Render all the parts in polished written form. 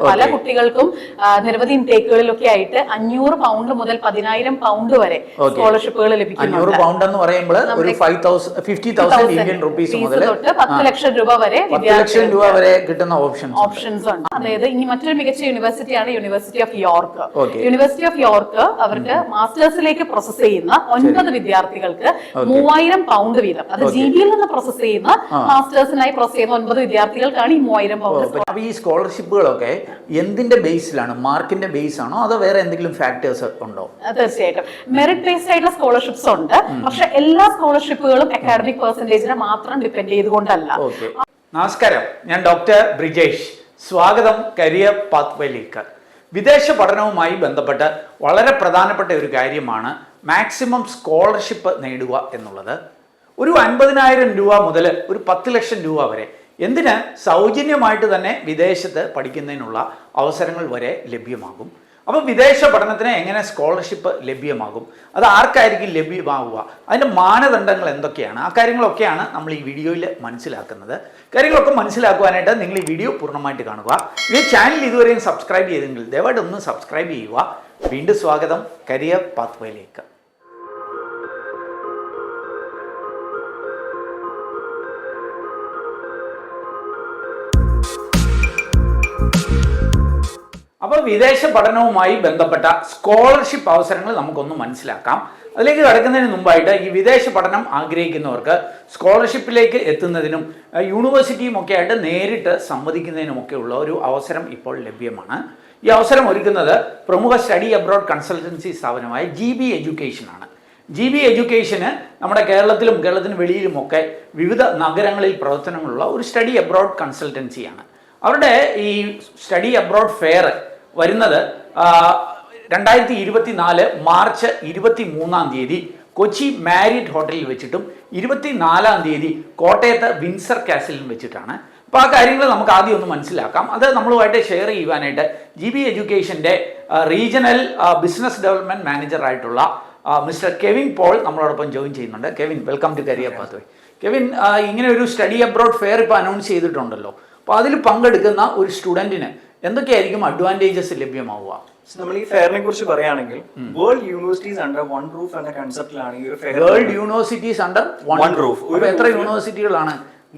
പല കുട്ടികൾക്കും നിരവധി ഇൻടേക്കുകളിലൊക്കെ ആയിട്ട് 500 പൗണ്ട് മുതൽ 10,000 പൗണ്ട് വരെ സ്കോളർഷിപ്പുകൾ ലഭിക്കുന്നുണ്ട്. പൗണ്ട് എന്ന് പറയുമ്പോൾ ഒരു 50,000 ഇന്ത്യൻ റുപ്പീസ് മുതൽ 10 ലക്ഷം രൂപ വരെ കിട്ടുന്ന ഓപ്ഷൻസ് ഉണ്ട്. അതായത് ഇനി മറ്റൊരു മികച്ച യൂണിവേഴ്സിറ്റിയാണ് university of York. University of York അവർക്ക് മാസ്റ്റേഴ്സിലേക്ക് പ്രോസസ് ചെയ്യുന്ന 9 വിദ്യാർത്ഥികൾക്ക് 3,000 പൗണ്ട് വീതം, അത് ജിബിയിൽ നിന്ന് പ്രോസസ് ചെയ്യുന്ന മാസ്റ്റേഴ്സിനായി പ്രോസസ് ചെയ്യുന്ന 9 വിദ്യാർത്ഥികൾക്കാണ് ഈ 3,000 പൗണ്ട്. ഈ സ്കോളർഷിപ്പുകളൊക്കെ എന്തിന്റെ ബേസിലാണ്? മാർക്കിന്റെ ബേസ് ആണോ അതോ വേറെ എന്തെങ്കിലും ഫാക്ടേഴ്സ് ഉണ്ടോ? തീർച്ചയായിട്ടും മെറിറ്റ് ബേസ്ഡ് ആയിട്ടുള്ള സ്കോളർഷിപ്സ് ഉണ്ട്. പക്ഷെ എല്ലാ സ്കോളർഷിപ്പുകളും അക്കാഡമിക് പെർസെന്റേജിനെ മാത്രം ഡിപെൻഡ് ചെയ്തുകൊണ്ടല്ല. നമസ്കാരം, ഞാൻ ഡോക്ടർ ബ്രിജേഷ്. സ്വാഗതം കരിയർ പാത്വേയിലേക്ക്. വിദേശ പഠനവുമായി ബന്ധപ്പെട്ട് വളരെ പ്രധാനപ്പെട്ട ഒരു കാര്യമാണ് മാക്സിമം സ്കോളർഷിപ്പ് നേടുക എന്നുള്ളത്. ഒരു 50,000 രൂപ മുതൽ ഒരു 10 ലക്ഷം രൂപ വരെ, എന്തിന് സൗജന്യമായിട്ട് തന്നെ വിദേശത്ത് പഠിക്കുന്നതിനുള്ള അവസരങ്ങൾ വരെ ലഭ്യമാകും. അപ്പോൾ വിദേശ പഠനത്തിന് എങ്ങനെ സ്കോളർഷിപ്പ് ലഭ്യമാകും, അത് ആർക്കായിരിക്കും ലഭ്യമാവുക, അതിൻ്റെ മാനദണ്ഡങ്ങൾ എന്തൊക്കെയാണ്, ആ കാര്യങ്ങളൊക്കെയാണ് നമ്മൾ ഈ വീഡിയോയിൽ മനസ്സിലാക്കുന്നത്. കാര്യങ്ങളൊക്കെ മനസ്സിലാക്കുവാനായിട്ട് നിങ്ങൾ ഈ വീഡിയോ പൂർണ്ണമായിട്ട് കാണുക. ഈ ചാനൽ ഇതുവരെയും സബ്സ്ക്രൈബ് ചെയ്തെങ്കിൽ ദയവായിട്ട് ഒന്ന് സബ്സ്ക്രൈബ് ചെയ്യുക. വീണ്ടും സ്വാഗതം കരിയർ പാത്വേയിലേക്ക്. അപ്പോൾ വിദേശ പഠനവുമായി ബന്ധപ്പെട്ട സ്കോളർഷിപ്പ് അവസരങ്ങൾ നമുക്കൊന്ന് മനസ്സിലാക്കാം. അതിലേക്ക് കടക്കുന്നതിന് മുമ്പായിട്ട് ഈ വിദേശ പഠനം ആഗ്രഹിക്കുന്നവർക്ക് സ്കോളർഷിപ്പിലേക്ക് എത്തുന്നതിനും യൂണിവേഴ്സിറ്റിയും ഒക്കെ ആയിട്ട് നേരിട്ട് സംവദിക്കുന്നതിനുമൊക്കെ ഉള്ള ഒരു അവസരം ഇപ്പോൾ ലഭ്യമാണ്. ഈ അവസരം ഒരുക്കുന്നത് പ്രമുഖ സ്റ്റഡി അബ്രോഡ് കൺസൾട്ടൻസി സ്ഥാപനമായ GB എഡ്യൂക്കേഷനാണ്. GB എഡ്യൂക്കേഷന് നമ്മുടെ കേരളത്തിന് വെളിയിലുമൊക്കെ വിവിധ നഗരങ്ങളിൽ പ്രവർത്തനങ്ങളുള്ള ഒരു സ്റ്റഡി അബ്രോഡ് കൺസൾട്ടൻസിയാണ്. അവരുടെ ഈ സ്റ്റഡി അബ്രോഡ് ഫെയർ വരുന്നത് 2024 മാർച്ച് 23 കൊച്ചി മാരിയറ്റ് ഹോട്ടലിൽ വെച്ചിട്ടും 24 കോട്ടയത്ത് വിൻസർ കാസിലിൽ വെച്ചിട്ടാണ്. അപ്പോൾ ആ കാര്യങ്ങൾ നമുക്ക് ആദ്യം ഒന്ന് മനസ്സിലാക്കാം. അത് നമ്മളുമായിട്ട് ഷെയർ ചെയ്യുവാനായിട്ട് GB എഡ്യൂക്കേഷൻ്റെ റീജിയണൽ ബിസിനസ് ഡെവലപ്മെൻറ്റ് മാനേജറായിട്ടുള്ള മിസ്റ്റർ കെവിൻ പോൾ നമ്മളോടൊപ്പം ജോയിൻ ചെയ്യുന്നുണ്ട്. Kevin, welcome to career pathway. Kevin, ഇങ്ങനെ ഒരു സ്റ്റഡി അബ്രോഡ് ഫെയർ ഇപ്പോൾ അനൗൺസ് ചെയ്തിട്ടുണ്ടല്ലോ. അപ്പോൾ അതിൽ പങ്കെടുക്കുന്ന ഒരു സ്റ്റുഡൻറ്റിന് എന്തൊക്കെയായിരിക്കും അഡ്വാൻറ്റേജസ് ലഭ്യമാവുക? നമ്മൾ ഈ ഫെയറിനെ കുറിച്ച് പറയുകയാണെങ്കിൽ world universities under one roof എന്ന കൺസെപ്റ്റിലാണ് ഈ ഒരു fair. World universities under one roof. എത്ര യൂണിവേഴ്സിറ്റികളാണ്?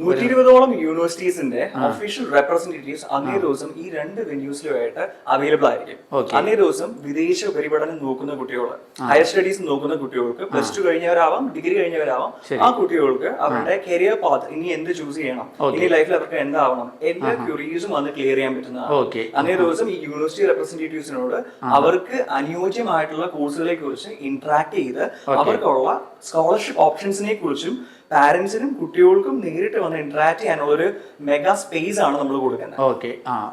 120ഓളം യൂണിവേഴ്സിറ്റീസിന്റെ ഒഫീഷ്യൽ റെപ്രസെന്റേറ്റീവ്സ് അന്നേ ദിവസം ഈ 2 വെന്യൂസിലുമായിട്ട് അവൈലബിൾ ആയിരിക്കും. അന്നേ ദിവസം വിദേശ ഉപരിപഠനം നോക്കുന്ന കുട്ടികൾ, ഹയർ സ്റ്റഡീസ് നോക്കുന്ന കുട്ടികൾക്ക്, +2 കഴിഞ്ഞവരാവാം, ഡിഗ്രി കഴിഞ്ഞവരാവാം, ആ കുട്ടികൾക്ക് അവരുടെ കരിയർ പാത്ത്, ഇനി എന്ത് ചൂസ് ചെയ്യണം, ഇനി ലൈഫിൽ അവർക്ക് എന്താവണം, എല്ലാ ക്യൂരീസും അന്ന് ക്ലിയർ ചെയ്യാൻ പറ്റുന്നതാണ്. അന്നേ ദിവസം ഈ യൂണിവേഴ്സിറ്റി റെപ്രസെന്റേറ്റീവ്സിനോട് അവർക്ക് അനുയോജ്യമായിട്ടുള്ള കോഴ്സുകളെ കുറിച്ച് ഇന്ററാക്ട് ചെയ്ത് അവർക്കുള്ള സ്കോളർഷിപ്പ് ഓപ്ഷൻസിനെ കുറിച്ചും പാരന്റ്സിനും കുട്ടികൾക്കും നേരിട്ട് വന്ന് ഇന്ററാക്ട് ചെയ്യാനുള്ള ഒരു മെഗാ സ്പേസ് ആണ് നമ്മൾ കൊടുക്കുന്നത്. ഓക്കെ,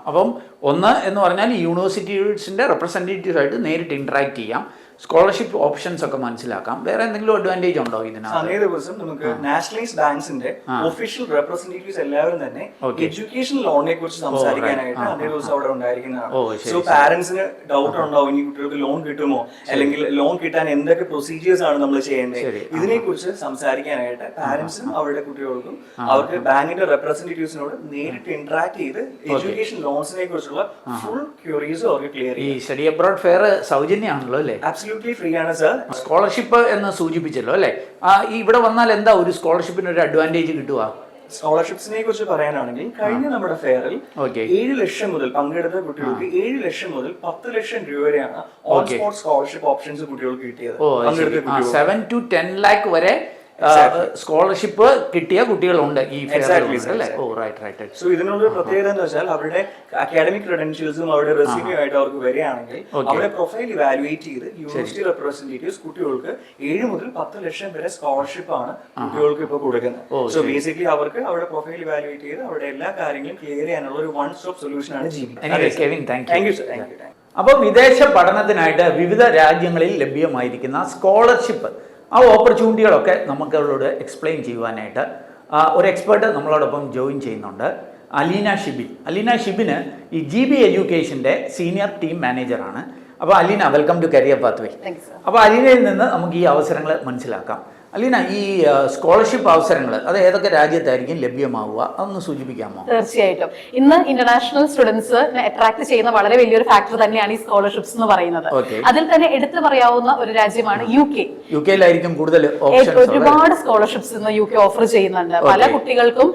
അപ്പം ഒന്ന് എന്ന് പറഞ്ഞാൽ യൂണിവേഴ്സിറ്റീസിന്റെ റെപ്രസെന്റേറ്റീവ്സ് ആയിട്ട് നേരിട്ട് ഇന്ററാക്ട് ചെയ്യാം, സ്കോളർഷിപ്പ് ഓപ്ഷൻസ് ഒക്കെ മനസ്സിലാക്കാം. വേറെ എന്തെങ്കിലും അഡ്വാൻറ്റേജ് ഉണ്ടോ ഇതിനകത്ത്? അതേ ദിവസം നമുക്ക് നാഷണലൈസ്ഡ് ബാങ്ക്സിന്റെ ഒഫീഷ്യൽ റെപ്രസെന്റേറ്റീവ്സ് എല്ലാവരും തന്നെ എഡ്യൂക്കേഷൻ ലോണിനെ കുറിച്ച് സംസാരിക്കാനായിട്ട് അതേ ദിവസം അവിടെ ഉണ്ടായിരിക്കുന്നതാണ്. സോ പാരന്റ്സിന് ഡൗട്ട് ഉണ്ടാവും, ഇനി കുട്ടികൾക്ക് ലോൺ കിട്ടുമോ, അല്ലെങ്കിൽ ലോൺ കിട്ടാൻ എന്തൊക്കെ പ്രൊസീജിയേഴ്സ് ആണ് നമ്മൾ ചെയ്യേണ്ടത്, ഇതിനെ കുറിച്ച് സംസാരിക്കാനായിട്ട് പാരന്റ്സിനും അവരുടെ കുട്ടികൾക്കും അവർക്ക് ബാങ്കിന്റെ റെപ്രസെന്റേറ്റീവ്സിനോട് നേരിട്ട് ഇന്ററാക്ട് ചെയ്ത് എഡ്യൂക്കേഷൻ ലോൺസിനെ കുറിച്ചുള്ള ഫുൾ ക്യൂറീസ് അവർക്ക് ക്ലിയർ ചെയ്യും. ഈ സ്റ്റഡി അബ്രോഡ് ഫെയർ സൗജന്യമാണല്ലോ അല്ലേ? ഫ്രീ ആണ് സർ. സ്കോളർഷിപ്പ് എന്ന് സൂചിപ്പിച്ചല്ലോ അല്ലേ? ഇവിടെ വന്നാൽ എന്താ ഒരു സ്കോളർഷിപ്പിന് ഒരു അഡ്വാൻറ്റേജ് കിട്ടുക? സ്കോളർഷിപ്സിനെ കുറിച്ച് പറയാനാണെങ്കിൽ കഴിഞ്ഞ നമ്മുടെ ഫെയറിൽ 7 ലക്ഷം മുതൽ പങ്കെടുത്ത കുട്ടികൾക്ക് 7 ലക്ഷം മുതൽ 10 ലക്ഷം രൂപ വരെയാണ് ഓൺ സ്പോട്ട് സ്കോളർഷിപ്പ് ഓപ്ഷൻസ് കുട്ടികൾക്ക് കിട്ടിയത്. 7 to 10 lakh വരെ സ്കോളർഷിപ്പ് കിട്ടിയ കുട്ടികളുണ്ട് ഈ സോ ഇതിനുള്ള പ്രത്യേകത എന്ന് വെച്ചാൽ അവരുടെ അക്കാഡമിക് ക്രെഡൻഷ്യൽസും അവരുടെ റെസ്യൂമേ ആയിട്ട് അവർക്ക് വരികയാണെങ്കിൽ അവരുടെ പ്രൊഫൈൽ ഇവാലുവേറ്റ് ചെയ്ത് യൂണിവേഴ്സിറ്റി റെപ്രസെന്റേറ്റീവ്സ് കുട്ടികൾക്ക് 7 മുതൽ 10 ലക്ഷം വരെ സ്കോളർഷിപ്പ് ആണ് കുട്ടികൾക്ക് ഇപ്പോൾ കൊടുക്കുന്നത്. സോ ബേസിക്കലി അവർക്ക് അവരുടെ പ്രൊഫൈൽ ഇവാലുവേറ്റ് ചെയ്ത് അവരുടെ എല്ലാ കാര്യങ്ങളും ക്ലിയർ ചെയ്യാനുള്ള ഒരു വൺ സ്റ്റോപ്പ് സൊല്യൂഷൻ ആണ് GB. Thank you sir. അപ്പോൾ വിദേശ പഠനത്തിനായിട്ട് വിവിധ രാജ്യങ്ങളിൽ ലഭ്യമായിരിക്കുന്ന സ്കോളർഷിപ്പ്, ആ ഓപ്പർച്യൂണിറ്റികളൊക്കെ നമുക്കവരോട് എക്സ്പ്ലെയിൻ ചെയ്യുവാനായിട്ട് ഒരു എക്സ്പേർട്ട് നമ്മളോടൊപ്പം ജോയിൻ ചെയ്യുന്നുണ്ട്, അലീന ഷിബിൻ. അലീന ഷിബിന് ഈ GB എഡ്യൂക്കേഷൻ്റെ സീനിയർ ടീം മാനേജറാണ്. അപ്പോൾ Alina, welcome to career pathway. അപ്പോൾ അലീനയിൽ നിന്ന് നമുക്ക് ഈ അവസരങ്ങൾ മനസ്സിലാക്കാം. അലീന, ഈ സ്കോളർഷിപ്പ് അവസരങ്ങൾ അത് ഏതൊക്കെ രാജ്യത്തായിരിക്കും ലഭ്യമാവുക അതൊന്ന് സൂചിപ്പിക്കാമോ? തീർച്ചയായിട്ടും. ഇന്ന് ഇന്റർനാഷണൽ സ്റ്റുഡൻസ് അട്രാക്ട് ചെയ്യുന്ന വളരെ വലിയൊരു ഫാക്ടർ തന്നെയാണ് ഈ സ്കോളർഷിപ്സ് എന്ന് പറയുന്നത്. അതിൽ തന്നെ എടുത്തു പറയാവുന്ന ഒരു രാജ്യമാണ് UK. യിലായിരിക്കും കൂടുതൽ ഒരുപാട് സ്കോളർഷിപ്സ് ഇന്ന് UK ഓഫർ ചെയ്യുന്നുണ്ട്. പല കുട്ടികൾക്കും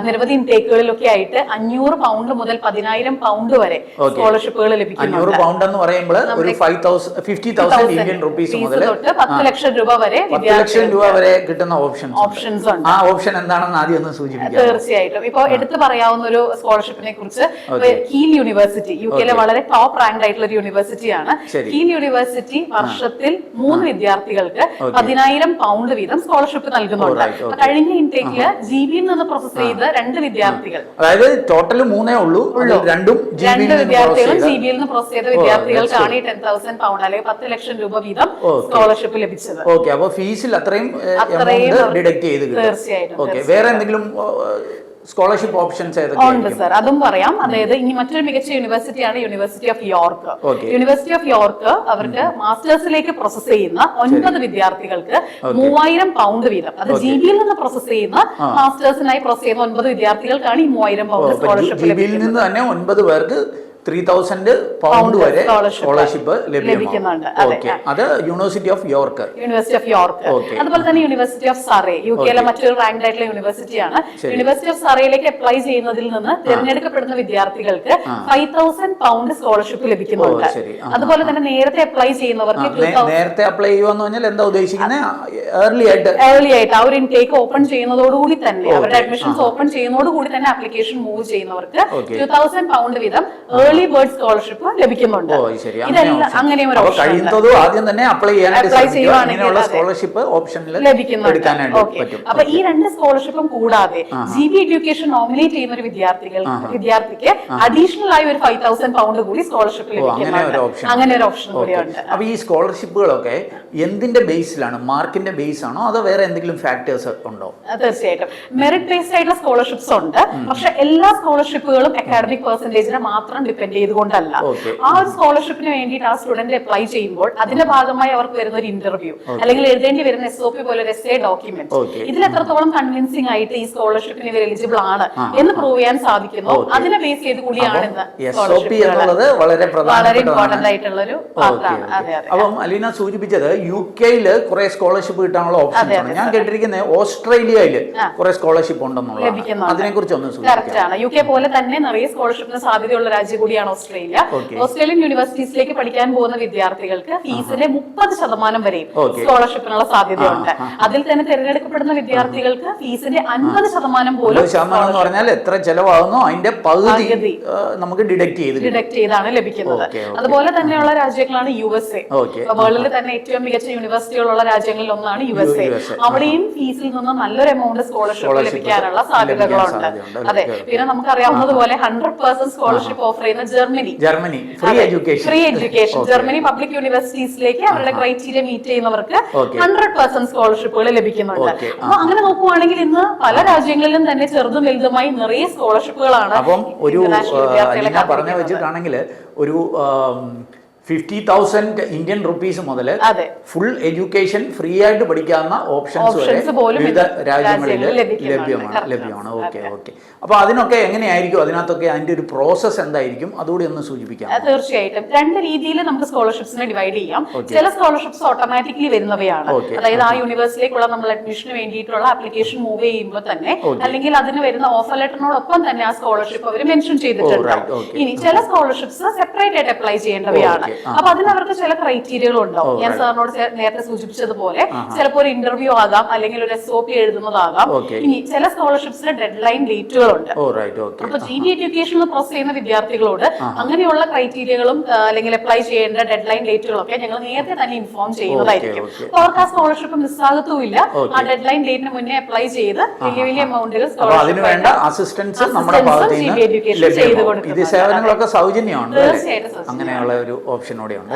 നിരവധി ഇൻടേക്കുകളിലൊക്കെ ആയിട്ട് 500 പൗണ്ട് മുതൽ 10,000 പൗണ്ട് വരെ സ്കോളർഷിപ്പുകൾ ലഭിക്കുന്നുണ്ട്. 500 പൗണ്ട് എന്ന് പറയുമ്പോൾ ഒരു 50,000 ഇന്ത്യൻ റുപ്പീസ് മുതൽ 10 ലക്ഷം രൂപ വരെ വരെ കിട്ടുന്ന ഓപ്ഷൻസ് ഉണ്ട്. ആ ഓപ്ഷൻ എന്താണെന്ന് ആദ്യം ഒന്ന് സൂചിപ്പിക്കാം. തീർച്ചയായിട്ടും. ഇപ്പൊ എടുത്തു പറയാവുന്ന ഒരു സ്കോളർഷിപ്പിനെ കുറിച്ച് കീൽ യൂണിവേഴ്സിറ്റി, UK വളരെ ടോപ്പ് റാങ്ക് ആയിട്ടുള്ള ഒരു യൂണിവേഴ്സിറ്റിയാണ്. കീൽ യൂണിവേഴ്സിറ്റി വർഷത്തിൽ 3 വിദ്യാർത്ഥികൾക്ക് 10,000 പൗണ്ട് വീതം സ്കോളർഷിപ്പ് നൽകുന്നുണ്ട്. കഴിഞ്ഞ ഇൻടേക്കില് GB-യിൽ നിന്ന് പ്രോസസ് ചെയ്ത 2 വിദ്യാർത്ഥികൾ, അതായത് ടോട്ടൽ 3 ഉള്ളൂ, 2 വിദ്യാർത്ഥികളും GB-യിൽ നിന്ന് പ്രോസസ് ചെയ്ത വിദ്യാർത്ഥികൾക്കാണ് ഈ 10,000 പൗണ്ട് അല്ലെങ്കിൽ 10 ലക്ഷം രൂപ വീതം സ്കോളർഷിപ്പ് ലഭിച്ചത്. ഓക്കെ, അപ്പൊ ഫീസിൽ അത്രയും ഡിഡക്ട് ചെയ്ത് കിട്ടും. തീർച്ചയായിട്ടും. ഓക്കെ, വേറെ എന്തെങ്കിലും സ്കോളർഷിപ്പ് ഓപ്ഷൻസ് ഉണ്ട് സർ, അതും പറയാം. അതായത് ഇനി മറ്റൊരു മികച്ച യൂണിവേഴ്സിറ്റിയാണ് university of York. University of York അവർക്ക് മാസ്റ്റേഴ്സിലേക്ക് പ്രോസസ് ചെയ്യുന്ന 9 വിദ്യാർത്ഥികൾക്ക് 3,000 പൗണ്ട് വീതം, അത് GB-യിൽ നിന്ന് പ്രോസസ് ചെയ്യുന്ന മാസ്റ്റേഴ്സിനായി പ്രോസസ് ചെയ്യുന്ന 9 വിദ്യാർത്ഥികൾക്ക് ഈ 3,000 പൗണ്ട് സ്കോളർഷിപ്പ് ലഭിക്കുന്നത്. നിന്ന് തന്നെ 9 പേർക്ക് 3,000 പൗണ്ട് വരെ സ്കോളർഷിപ്പ് ലഭിക്കുന്നുണ്ട്. അത് യൂണിവേഴ്സിറ്റി ഓഫ് യോർക്ക്. അതുപോലെ തന്നെ യൂണിവേഴ്സിറ്റി ഓഫ് സറേ, UK-യിലെ മറ്റൊരു റാങ്ക് ആയിട്ടുള്ള യൂണിവേഴ്സിറ്റിയാണ്. യൂണിവേഴ്സിറ്റി ഓഫ് സറേയിലേക്ക് അപ്ലൈ ചെയ്യുന്നതിൽ നിന്ന് തിരഞ്ഞെടുക്കപ്പെടുന്ന വിദ്യാർത്ഥികൾക്ക് 5,000 പൗണ്ട് സ്കോളർഷിപ്പ് ലഭിക്കുന്നുണ്ട്. അതുപോലെ തന്നെ നേരത്തെ അപ്ലൈ ചെയ്യുന്നവർക്ക് നേരത്തെ അപ്ലൈ ചെയ്യുക പറഞ്ഞാൽ എന്താ ഉദ്ദേശിക്കുന്നത്? ഏർലി ആയിട്ട് ആ ഒരു ഇൻടേക്ക് ഓപ്പൺ ചെയ്യുന്നതോടുകൂടി തന്നെ, അവരുടെ അഡ്മിഷൻസ് ഓപ്പൺ ചെയ്യുന്നതോടുകൂടി തന്നെ ആപ്ലിക്കേഷൻ മൂവ് ചെയ്യുന്നവർക്ക് 2,000 പൗണ്ട് വീതം ഏർലി ബേർഡ് സ്കോളർഷിപ്പ് ലഭിക്കുന്നുണ്ട്. അങ്ങനെ ആദ്യം തന്നെ അപ്ലൈ ചെയ്യാനുള്ള സ്കോളർഷിപ്പ് ഓപ്ഷനിൽ ലഭിക്കുന്നുണ്ട്. അപ്പൊ ഈ 2 സ്കോളർഷിപ്പും കൂടാതെ GB എഡ്യൂക്കേഷൻ നോമിനേറ്റ് ചെയ്യുന്ന ഒരു വിദ്യാർത്ഥിക്ക് അഡീഷണൽ ആയി ഒരു 5,000 പൗണ്ട് കൂടി സ്കോളർഷിപ്പ് ലഭിക്കുന്നുണ്ട്. അങ്ങനെ ഒരു ഓപ്ഷൻ കൂടിയുണ്ട്. അപ്പൊ ഈ സ്കോളർഷിപ്പുകളൊക്കെ എന്തിന്റെ ബേസിലാണ്? മാർക്കിന്റെ ബേസ് ആണോ അതോ വേറെ എന്തെങ്കിലും ഫാക്ടേഴ്സ് ഉണ്ടോ? തീർച്ചയായിട്ടും മെറിറ്റ് ബേസ്ഡ് ആയിട്ടുള്ള സ്കോളർഷിപ്സ് ഉണ്ട്. പക്ഷെ എല്ലാ സ്കോളർഷിപ്പുകളും അക്കാഡമിക് പെർസെന്റേജിനെ മാത്രം ഡിപെൻഡ് ചെയ്തുകൊണ്ടല്ല. ആ ഒരു സ്കോളർഷിപ്പിന് വേണ്ടിയിട്ട് ആ സ്റ്റുഡന്റ് അപ്ലൈ ചെയ്യുമ്പോൾ അതിന്റെ ഭാഗമായി അവർക്ക് വരുന്ന ഒരു ഇന്റർവ്യൂ അല്ലെങ്കിൽ എഴുതേണ്ടി വരുന്ന SOP പോലെ ഒരു എസ്സേ ഡോക്യുമെന്റ്, ഇതിൽ എത്രത്തോളം കൺവിൻസിംഗ് ആയിട്ട് ഈ സ്കോളർഷിപ്പിന് ഇവർ എലിജിബിൾ ആണ് എന്ന് പ്രൂവ് ചെയ്യാൻ സാധിക്കുന്നു. അതിനെ ബേസ് ചെയ്ത് കൂടിയാണ് വളരെ ഇമ്പോർട്ടന്റ് ആയിട്ടുള്ള ഒരു പാർട്ടാണ്. അപ്പം അലീന സൂചിപ്പിച്ചത് UK-യിൽ കുറെ സ്കോളർഷിപ്പ് കിട്ടാനുള്ള ഓപ്ഷൻ ആണ്. ഞാൻ കേട്ടിരിക്കുന്നത് ഓസ്ട്രേലിയയിൽ കുറെ സ്കോളർഷിപ്പ് ഉണ്ടെന്നുള്ള, അതിനെ കുറിച്ച് ഒന്ന് കറക്റ്റ് ആണ്. UK പോലെ തന്നെ നിറയെ സ്കോളർഷിപ്പിന് സാധ്യതയുള്ള രാജ്യം കൂടിയാണ് ഓസ്ട്രേലിയ. ഓസ്ട്രേലിയൻ യൂണിവേഴ്സിറ്റീസിലേക്ക് പഠിക്കാൻ പോകുന്ന വിദ്യാർത്ഥികൾക്ക് ഫീസിന്റെ 30% വരെയും സ്കോളർഷിപ്പിനുള്ള സാധ്യതയുണ്ട്. അതിൽ തന്നെ തിരഞ്ഞെടുക്കപ്പെടുന്ന വിദ്യാർത്ഥികൾക്ക് ഫീസിന്റെ 50% പോലും എന്ന് പറഞ്ഞാൽ എത്ര ചെലവാകുന്നോ അതിന്റെ പകുതി നമുക്ക് ഡിഡക്ട് ചെയ്താണ് ലഭിക്കുന്നത്. അതുപോലെ തന്നെയുള്ള രാജ്യങ്ങളാണ് USA. വേൾഡിൽ തന്നെ ഏറ്റവും മികച്ച യൂണിവേഴ്സിറ്റികളുള്ള രാജ്യങ്ങളിൽ ഒന്നാണ് USA. അവിടെയും ഫീസിൽ നിന്ന് നല്ലൊരു എമൗണ്ട് സ്കോളർഷിപ്പ് ലഭിക്കാനുള്ള സാധ്യതകളുണ്ട്. അതെ, പിന്നെ നമുക്കറിയാവുന്നതുപോലെ 100% സ്കോളർഷിപ്പ് ഓഫർ ചെയ്യുന്ന Germany free education Germany public യൂണിവേഴ്സിറ്റീസിലേക്ക് അവരുടെ ക്രൈറ്റീരിയ മീറ്റ് ചെയ്യുന്നവർക്ക് 100% സ്കോളർഷിപ്പുകൾ ലഭിക്കുന്നുണ്ട്. അപ്പൊ അങ്ങനെ നോക്കുവാണെങ്കിൽ ഇന്ന് പല രാജ്യങ്ങളിലും തന്നെ ചെറുതും വലുതുമായി നിറയെ സ്കോളർഷിപ്പുകളാണ്. അപ്പം ഒരു പറഞ്ഞ വെച്ചിട്ടാണെങ്കിൽ ഒരു 50,000 ഇന്ത്യൻ റുപ്പീസ് മുതൽ ഫുൾ എഡ്യൂക്കേഷൻ ഫ്രീ ആയിട്ട് പഠിക്കാവുന്ന ഓപ്ഷൻസ് വരെ വിവിധ രാജ്യങ്ങളിൽ ലഭ്യമാണ്. ഓക്കെ. അപ്പൊ അതിനൊക്കെ എങ്ങനെയായിരിക്കും? അതിനകത്തൊക്കെ അതിന്റെ ഒരു പ്രോസസ് എന്തായിരിക്കും? അതുകൂടി ഒന്ന് സൂചിപ്പിക്കാം. തീർച്ചയായിട്ടും 2 രീതിയിൽ നമുക്ക് സ്കോളർഷിപ്സിനെ ഡിവൈഡ് ചെയ്യാം. ചില സ്കോളർഷിപ്സ് ഓട്ടോമാറ്റിക്കലി വരുന്നവയാണ്. അതായത് ആ യൂണിവേഴ്സിറ്റിയിലേക്കുള്ള നമ്മൾ അഡ്മിഷന് വേണ്ടിയിട്ടുള്ള ആപ്ലിക്കേഷൻ മൂവ് ചെയ്യുമ്പോൾ തന്നെ അല്ലെങ്കിൽ അതിന് വരുന്ന ഓഫർ ലെറ്ററിനോടൊപ്പം തന്നെ ആ സ്കോളർഷിപ്പ് അവർ മെൻഷൻ ചെയ്തിട്ടുണ്ടാവും. ഇനി ചില സ്കോളർഷിപ്സ് സെപ്പറേറ്റ് ആയിട്ട് അപ്ലൈ ചെയ്യേണ്ടവയാണ്. അപ്പൊ അതിന് അവർക്ക് ചില ക്രൈറ്റീരിയകൾ ഉണ്ടാവും. ഞാൻ സാറിനോട് നേരത്തെ സൂചിപ്പിച്ചതുപോലെ ചിലപ്പോൾ ഒരു ഇന്റർവ്യൂ ആകാം അല്ലെങ്കിൽ ഒരു SOP എഴുതുന്നതാകാം. ഇനി ചില സ്കോളർഷിപ്സിലെ ഡെഡ് ലൈൻ ഡേറ്റുകളുണ്ട്. അപ്പൊ GB എഡ്യൂക്കേഷൻ പ്രോസസ് ചെയ്യുന്ന വിദ്യാർത്ഥികളോട് അങ്ങനെയുള്ള ക്രൈറ്റീരിയകളും അല്ലെങ്കിൽ അപ്ലൈ ചെയ്യേണ്ട ഡെഡ് ലൈൻ ഡേറ്റുകളൊക്കെ ഞങ്ങൾ നേരത്തെ തന്നെ ഇൻഫോം ചെയ്യുന്നതായിരിക്കും. അപ്പൊ അവർക്ക് ആ സ്കോളർഷിപ്പ് മിസ്സാകത്തുമില്ല. ആ ഡെഡ് ലൈൻ ഡേറ്റിന് മുന്നേ അപ്ലൈ ചെയ്ത് വലിയ എമൗണ്ടുകൾ GB എഡ്യൂക്കേഷൻ ചെയ്ത് കൊടുക്കും. സേവനങ്ങളൊക്കെ സൗജന്യമാണ്. അങ്ങനെയുള്ള ഒരു ഓപ്ഷനോടെ ഉണ്ട്.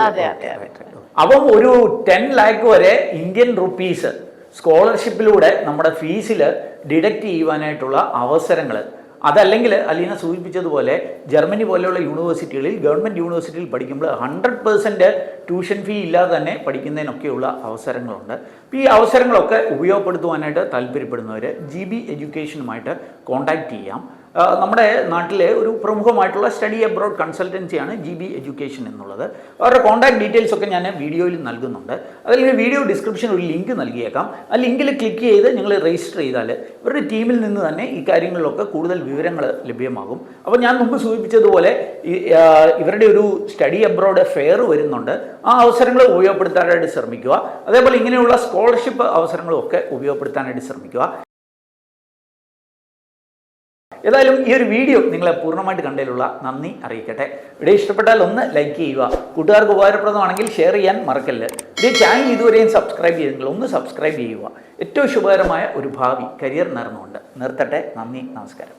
അപ്പം ഒരു 10 lakh വരെ ഇന്ത്യൻ റുപ്പീസ് സ്കോളർഷിപ്പിലൂടെ നമ്മുടെ ഫീസിൽ ഡിഡക്റ്റ് ചെയ്യുവാനായിട്ടുള്ള അവസരങ്ങൾ അതല്ലെങ്കിൽ അലീന സൂചിപ്പിച്ചതുപോലെ ജർമ്മനി പോലെയുള്ള യൂണിവേഴ്സിറ്റികളിൽ ഗവൺമെൻറ് യൂണിവേഴ്സിറ്റിയിൽ പഠിക്കുമ്പോൾ 100% ട്യൂഷൻ ഫീ ഇല്ലാതെ തന്നെ പഠിക്കുന്നതിനൊക്കെയുള്ള അവസരങ്ങളുണ്ട്. അപ്പോൾ ഈ അവസരങ്ങളൊക്കെ ഉപയോഗപ്പെടുത്തുവാനായിട്ട് താല്പര്യപ്പെടുന്നവർ GB എഡ്യൂക്കേഷനുമായിട്ട് കോൺടാക്റ്റ് ചെയ്യാം. നമ്മുടെ നാട്ടിലെ ഒരു പ്രമുഖമായിട്ടുള്ള സ്റ്റഡി അബ്രോഡ് കൺസൾട്ടൻസിയാണ് GB എഡ്യൂക്കേഷൻ എന്നുള്ളത്. അവരുടെ കോൺടാക്ട് ഡീറ്റെയിൽസ് ഒക്കെ ഞാൻ വീഡിയോയിൽ നൽകുന്നുണ്ട്. അതിൽ വീഡിയോ ഡിസ്ക്രിപ്ഷനിൽ ഒരു ലിങ്ക് നൽകിയേക്കാം. ആ ലിങ്കിൽ ക്ലിക്ക് ചെയ്ത് നിങ്ങൾ രജിസ്റ്റർ ചെയ്താൽ ഇവരുടെ ടീമിൽ നിന്ന് തന്നെ ഈ കാര്യങ്ങളിലൊക്കെ കൂടുതൽ വിവരങ്ങൾ ലഭ്യമാകും. അപ്പോൾ ഞാൻ മുമ്പ് സൂചിപ്പിച്ചതുപോലെ ഇവരുടെ ഒരു സ്റ്റഡി അബ്രോഡ് ഫെയർ വരുന്നുണ്ട്. ആ അവസരങ്ങൾ ഉപയോഗപ്പെടുത്താനായിട്ട് ശ്രമിക്കുക. അതേപോലെ ഇങ്ങനെയുള്ള സ്കോളർഷിപ്പ് അവസരങ്ങളും ഒക്കെ ഉപയോഗപ്പെടുത്താനായിട്ട് ശ്രമിക്കുക. ഏതായാലും ഈ ഒരു വീഡിയോ നിങ്ങളെ പൂർണ്ണമായിട്ട് കണ്ടതിലുള്ള നന്ദി അറിയിക്കട്ടെ. വീഡിയോ ഇഷ്ടപ്പെട്ടാൽ ഒന്ന് ലൈക്ക് ചെയ്യുക. കൂട്ടുകാർക്ക് ഉപകാരപ്രദമാണെങ്കിൽ ഷെയർ ചെയ്യാൻ മറക്കല്ല്. ഈ ചാനൽ ഇതുവരെയും സബ്സ്ക്രൈബ് ചെയ്തെങ്കിൽ ഒന്ന് സബ്സ്ക്രൈബ് ചെയ്യുക. ഏറ്റവും ശുഭകരമായ ഒരു ഭാവി കരിയർ നേർന്നുകൊണ്ട് നിർത്തട്ടെ. നന്ദി, നമസ്കാരം.